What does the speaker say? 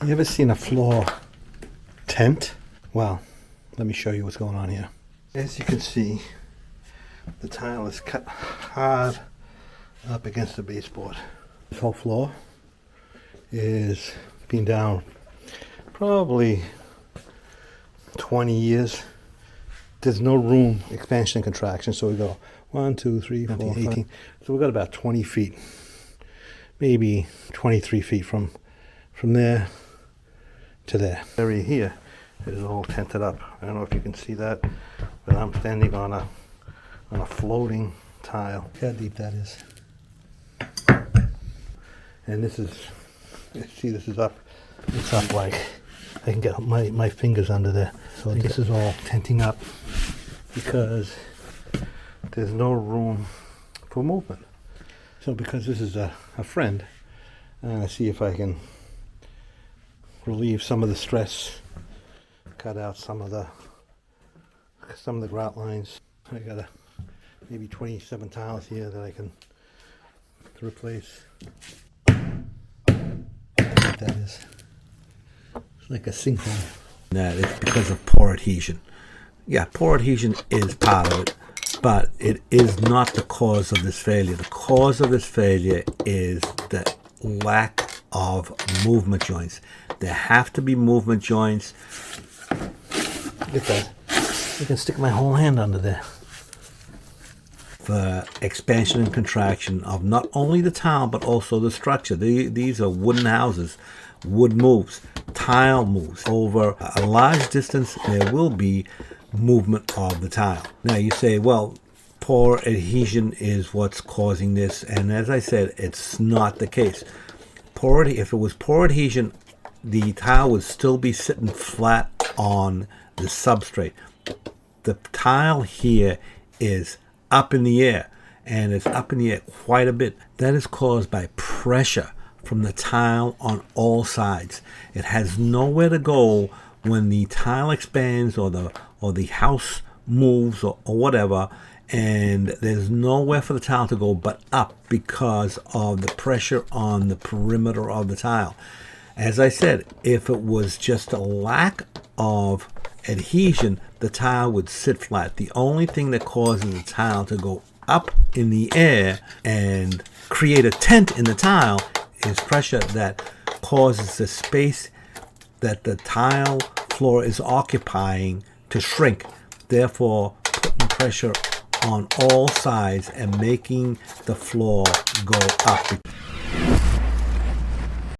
You ever seen a floor tent? Well, let me show you what's going on here. As you can see, the tile is cut hard up against the baseboard. This whole floor is been down probably 20 years. There's no room, expansion and contraction, so we go 1, 2, 3, 4, 18. So we've got about 20 feet, maybe 23 feet from there to there. The area here is all tented up. I don't know if you can see that, but I'm standing on a floating tile. Look how deep that is. And this is, see, this is up. It's up like I can get my fingers under there. So this is all tenting up because there's no room for movement. So because this is a friend, I'm gonna see if I can relieve some of the stress, cut out some of the grout lines. I got maybe 27 tiles here that I can replace. That is, it's like a sinkhole. That is because of pore adhesion. Yeah, pore adhesion is part of it, but it is not the cause of this failure. The cause of this failure is the lack of movement joints. There have to be movement joints. Look at that. I can stick my whole hand under there. The expansion and contraction of not only the tile but also the structure. These are wooden houses. Wood moves, tile moves. Over a large distance there will be movement of the tile. Now you say, well, pore adhesion is what's causing this, and as I said, it's not the case. If it was pore adhesion, the tile would still be sitting flat on the substrate. The tile here is up in the air, and it's up in the air quite a bit. That is caused by pressure from the tile on all sides. It has nowhere to go when the tile expands or the house moves or whatever, and there's nowhere for the tile to go but up because of the pressure on the perimeter of the tile. As I said, if it was just a lack of adhesion, the tile would sit flat. The only thing that causes the tile to go up in the air and create a tent in the tile is pressure that causes the space that the tile floor is occupying to shrink, therefore putting pressure on all sides and making the floor go up.